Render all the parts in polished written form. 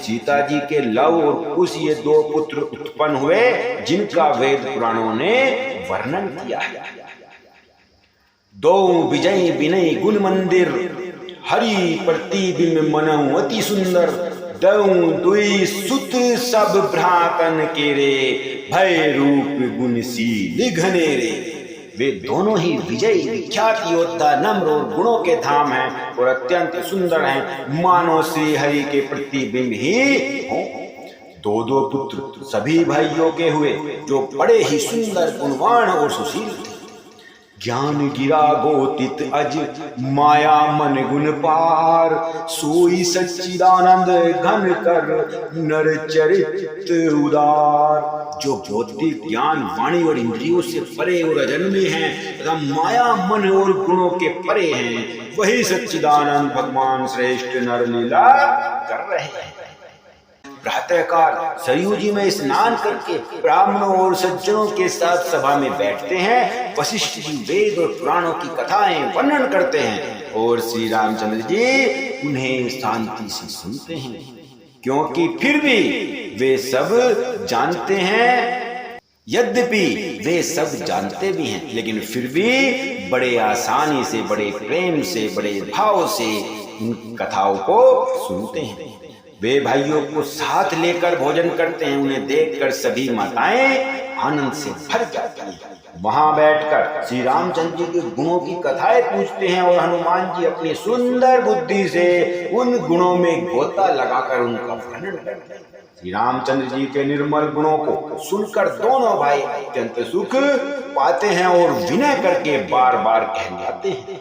सीता जी के लव और कुश ये दो पुत्र उत्पन्न हुए जिनका वेद पुराणों ने वर्णन किया है। दो विजय विनय गुण मंदिर हरि प्रतिबिंब मनऊ अति सुंदर दऊ दुई सुत सब भ्रातन के रे भय रूप गुणशील घनेरे। वे दोनों ही विजयी विख्यात योद्धा नम्र और गुणों के धाम हैं और अत्यंत सुंदर हैं, मानो श्री हरि के प्रतिबिंब ही हो। दो दो पुत्र सभी भाइयों के हुए जो बड़े ही सुंदर गुणवान और सुशील थे। ज्ञान गिरा गोतित अज माया मन गुण पार सोई सच्चिदानंद घन कर नर चरित उदार। जो भौतिक ज्ञान वाणी और इंद्रियों से परे और अजन्मे हैं तथा माया मन और गुणों के परे हैं, वही सच्चिदानंद भगवान श्रेष्ठ नर लीला कर रहे हैं। प्रातःकाल सरयू जी में स्नान करके ब्राह्मणों और सज्जनों के साथ सभा में बैठते हैं। वशिष्ठ जी वेद और पुराणों की कथाएं वर्णन करते हैं और श्री रामचंद्र जी उन्हें शांति से सुनते हैं, क्योंकि फिर भी वे सब जानते हैं। यद्यपि वे सब जानते भी हैं, लेकिन फिर भी बड़े आसानी से, बड़े प्रेम से, बड़े भाव से इन कथाओं को सुनते हैं। वे भाइयों को साथ लेकर भोजन करते हैं। उन्हें देखकर सभी माताएं आनंद से भर जाती हैं। वहां बैठकर श्री रामचंद्र जी के गुणों की कथाएं पूछते हैं और हनुमान जी अपनी सुंदर बुद्धि से उन गुणों में गोता लगाकर उनका वर्णन करते हैं। श्री रामचंद्र जी के निर्मल गुणों को सुनकर दोनों भाई अत्यंत सुख पाते हैं और विनय करके बार बार कहलाते हैं।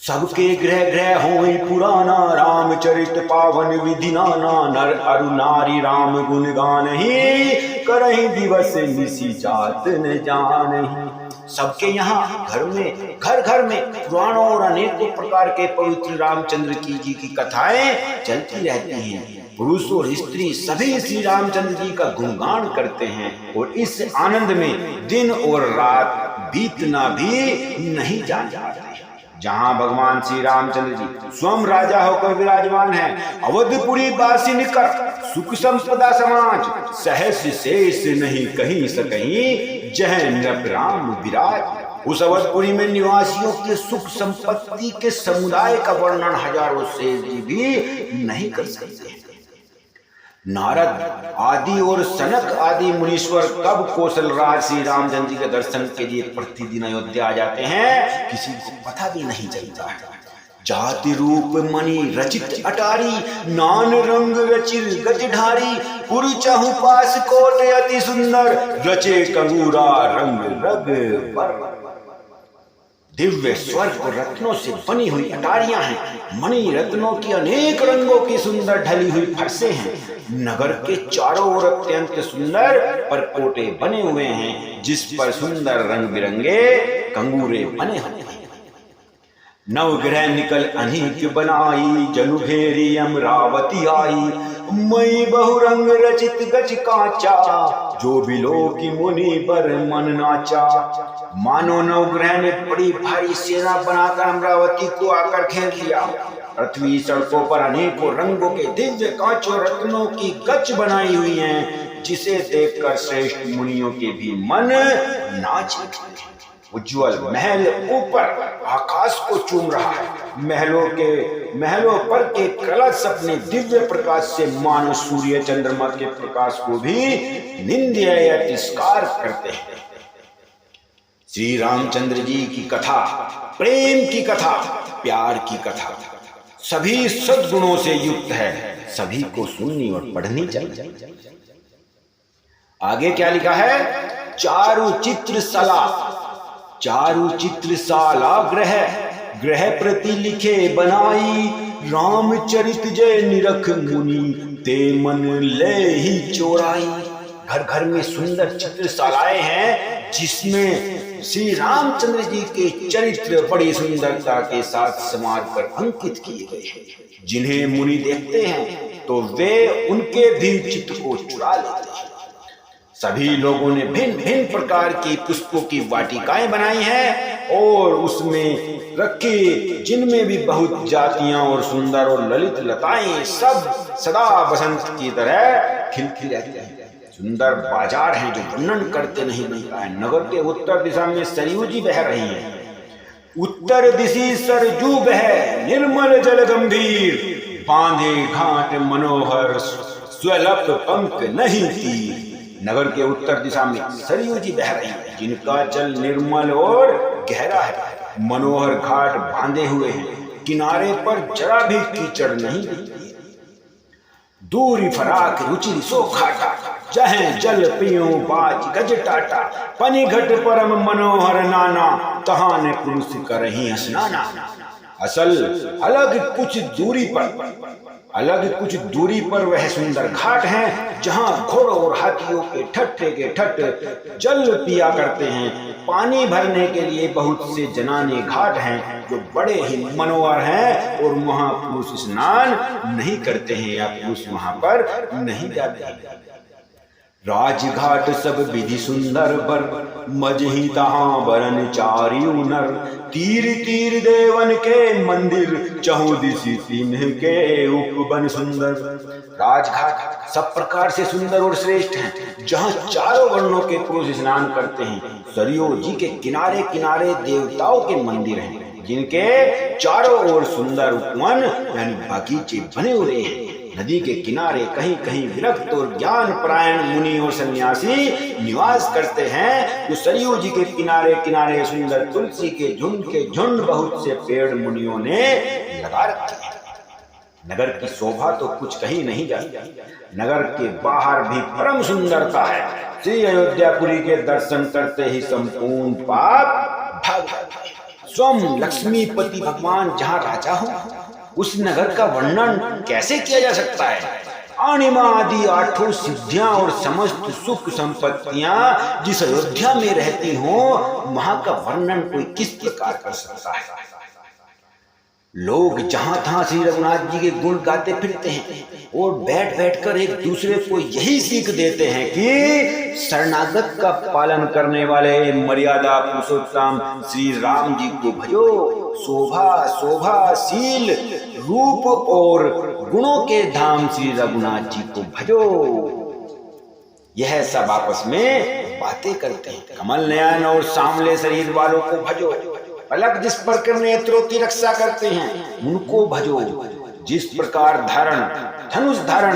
सबके ग्रह ग्रह होई पुराना रामचरित पावन विधि नाना नर अरु नारी राम गुण गान ही करहि दिवस निसी जात न जानहि। सबके यहाँ घर घर में पुराणों और अनेकों प्रकार के पवित्र रामचंद्र जी की कथाएं चलती रहती हैं। पुरुष और स्त्री सभी श्री रामचंद्र जी का गुणगान करते हैं और इस आनंद में दिन और रात बीतना भी नहीं जान जाते। जहाँ भगवान श्री रामचंद्र जी स्वयं राजा होकर विराजमान हैं, अवधपुरी बासिन कर सुख संपदा समाज सहस शेष नहीं कहीं सकहीं जह नृप राम विराज। उस अवधपुरी में निवासियों के सुख संपत्ति के समुदाय का वर्णन हजारों शेष जी भी नहीं कर सकते। नारद आदि और सनक आदि मुनीश्वर कब कौशलराज श्री रामचंद्र जी के दर्शन के लिए प्रतिदिन अयोध्या आ जाते हैं, किसी को पता भी नहीं चलता है। जाति रूप मणि रचित अटारी नान रंग रचिर गजधारी पुर चाहु पास कोट अति सुंदर रचे कंगूरा रंग रग पर। दिव्य स्वर्ग और रत्नों से बनी हुई अटारियां हैं। मणि रत्नों की अनेक रंगों की सुंदर ढली हुई फरसे हैं। नगर के चारों ओर अत्यंत सुंदर परकोटे बने हुए हैं, जिस पर सुंदर रंग बिरंगे कंगूरे बने हुए हैं। नवग्रह निकल अनेक बनाई जनु घेरी अमरावती आई मई बहुरंग रचित गज कांचा जो बिलो की मुनि पर मन नाचा। मानो नवग्रह ने बड़ी भारी सेना बनाकर अमरावती को आकर घेर लिया। पृथ्वी सड़कों पर अनेकों रंगों के दिव्य कांचों रत्नों की गच बनाई हुई हैं, जिसे देखकर श्रेष्ठ मुनियों के भी मन नाच उठे। उज्ज्वल महल ऊपर आकाश को चूम रहा है। महलों पर के कलश अपने दिव्य प्रकाश से मानो सूर्य चंद्रमा के प्रकाश को भी निंद्य या तिरस्कार करते हैं। श्री रामचंद्र जी की कथा प्रेम की कथा, प्यार की कथा सभी सद्गुणों से युक्त है। सभी को सुननी और पढ़नी चाहिए। आगे क्या लिखा है? चारु चित्रशाला ग्रह प्रति लिखे बनाई रामचरित जय निरख मुनि ते मन ले ही चोराई। घर घर में सुंदर चित्रशालाएं हैं, जिसमें श्री रामचंद्र जी के चरित्र बड़ी सुंदरता के साथ संवार कर अंकित किए गए हैं। जिन्हें मुनि देखते हैं तो वे उनके भी चित्त को चुरा लेते हैं। सभी लोगों ने भिन्न भिन्न प्रकार की पुष्पों की वाटिकाएं बनाई हैं और उसमें रखे, जिनमें भी बहुत जातियां और सुंदर और ललित लताएं सब सदा बसंत की तरह खिलखिल रहती हैं। सुंदर बाजार हैं जो वर्णन करते नहीं बनता है। नगर के उत्तर दिशा में सरयू जी बह रही है। उत्तर दिशी सरजू बह, निर्मल जल गंभीर, बांधे घाट मनोहर, स्वलप पंख नहीं तीर। नगर के उत्तर दिशा में सरयू जी बह रही है, जिनका जल निर्मल और गहरा है। मनोहर घाट बांधे हुए हैं, किनारे पर जरा भी कीचड़ नहीं दिखती। दूरी फराक रुचि सो खाटा, जहें जल पियो बाज गज टाटा। पनी घट परम मनोहर नाना, तहां ने पुरुष करही स्नाना। असल अलग कुछ दूरी पर वह सुंदर घाट है, जहां घोड़ों और हाथियों के ठट्ठे के ठट्ठ जल पिया करते हैं। पानी भरने के लिए बहुत से जनाने घाट हैं जो बड़े ही मनोहर हैं, और वहां पुरुष स्नान नहीं करते हैं या पुरुष वहां पर नहीं जाते हैं। राजघाट सब विधि सुंदर बर, मजही तहां बरन चारियू नर। तीर तीर देवन के मंदिर, चहुदिशि तिन्ह के उपवन सुंदर। राजघाट सब प्रकार से सुंदर और श्रेष्ठ हैं, जहां चारों वर्णों के पुरुष स्नान करते हैं। सरयू जी के किनारे किनारे देवताओं के मंदिर हैं, जिनके चारों ओर सुंदर उपवन यानी बगीचे बने हुए हैं। नदी के किनारे कहीं कहीं विरक्त और ज्ञान परायण मुनि और सन्यासी निवास करते हैं, जो सरयू जी के किनारे किनारे सुंदर तुलसी के झुंड बहुत से पेड़ मुनियों ने लगा रखे हैं। नगर की शोभा तो कुछ कहीं नहीं जाती। नगर के बाहर भी परम सुंदरता है। श्री अयोध्यापुरी के दर्शन करते ही संपूर्ण पाप भाग जाते हैं। स्वयं लक्ष्मीपति भगवान जहाँ राजा हो, उस नगर का वर्णन कैसे किया जा सकता है। अणिमा आदि आठों सिद्धियां और समस्त सुख संपत्तियां जिस अयोध्या में रहती हो, वहां का वर्णन कोई किस प्रकार कर सकता है। लोग जहां तहां श्री रघुनाथ जी के गुण गाते फिरते हैं और बैठ बैठ कर एक दूसरे को यही सीख देते हैं कि शरणागत का पालन करने वाले मर्यादा पुरुषोत्तम श्री राम जी को भजो। शोभाशील रूप और गुणों के धाम श्री रघुनाथ जी को भजो। यह सब आपस में बातें करते हैं। कमल नयन और सांवले शरीर वालों को भजो। पलक जिस पर कर नेत्रों की रक्षा करते हैं, उनको भजो। जिस प्रकार धनुष धारण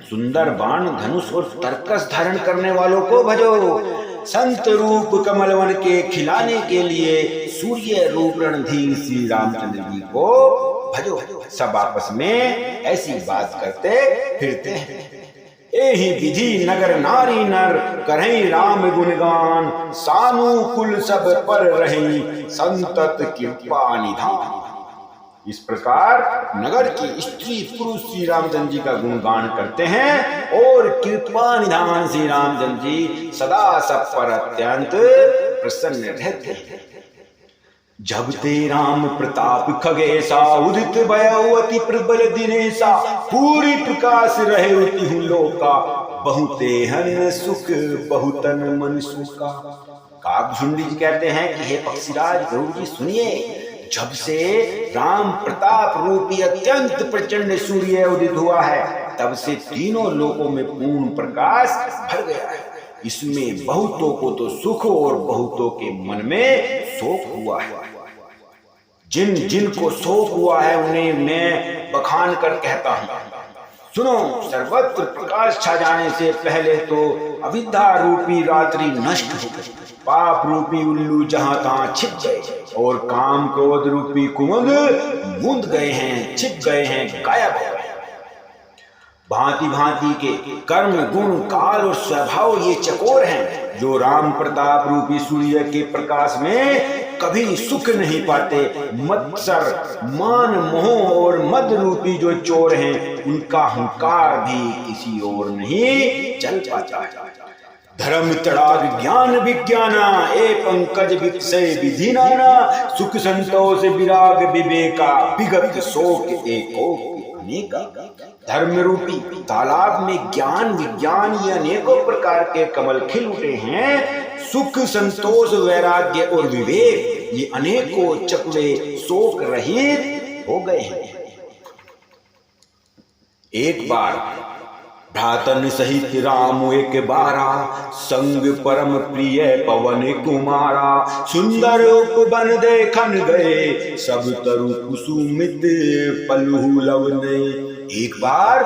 सुंदर बाण धनुष और तरकस धारण करने वालों को भजो। संत रूप कमलवन के खिलाने के लिए सूर्य रूप रणधीर श्री रामचंद्र जी को भजो। सब आपस में ऐसी बात करते फिरते हैं। एहि विधि नगर नारी नर, करहि राम गुणगान। सानुकूल सब पर रही, संतत कृपा निधान। इस प्रकार नगर की स्त्री पुरुष श्री रामचंद्र जी का गुणगान करते हैं और कृपा निधान श्री रामचंद्र जी सदा सब पर अत्यंत प्रसन्न रहते हैं। जब ते राम प्रताप खगेसा, उदित भयो अति प्रबल दिनेसा। पूरी प्रकाश रहे उति हूँ लोका, बहुते हन सुख बहुतन मन सुखा। काकभुंडी जी कहते हैं कि हे पक्षीराज गरुड़ जी सुनिए, जब से राम प्रताप रूपी अत्यंत प्रचंड सूर्य उदित हुआ है, तब से तीनों लोकों में पूर्ण प्रकाश भर गया है। इसमें बहुतों को तो सुख और बहुतों के मन में शोक हुआ है। जिन जिन को शोक हुआ है उन्हें मैं बखान कर कहता हूँ। सुनो, सर्वत्र प्रकाश छा जाने से पहले तो अविद्या रूपी रात्रि नष्ट हो गई। पाप रूपी उल्लू जहां तहां छिप गए और काम क्रोध रूपी कुमुद मूंद गए हैं, छिप गए हैं, गायब हो गए। भांति भांति के कर्म गुण काल और स्वभाव ये चकोर हैं, जो राम प्रताप रूपी सूर्य के प्रकाश में कभी सुख नहीं पाते। मत्सर मान मोह और मद रूपी जो चोर हैं, उनका हुंकार भी किसी और नहीं चल पाता। धर्म तड़ाग ज्ञान विज्ञाना ए पंकज विक्षय विधि नाना सुख संतोष विराग विवेका विगत शोक एको अनेका। धर्म रूपी तालाब में ज्ञान विज्ञान ये अनेकों प्रकार के कमल खिल उठे हैं। सुख संतोष वैराग्य और विवेक ये अनेकों चकवे शोक रहित हो गए हैं। एक बार भ्रातन सहित राम एक बारा संग परम प्रिय पवन कुमारा सुंदर उपवन देखन गए सब तरु कुसुमित पलहु लवने। एक बार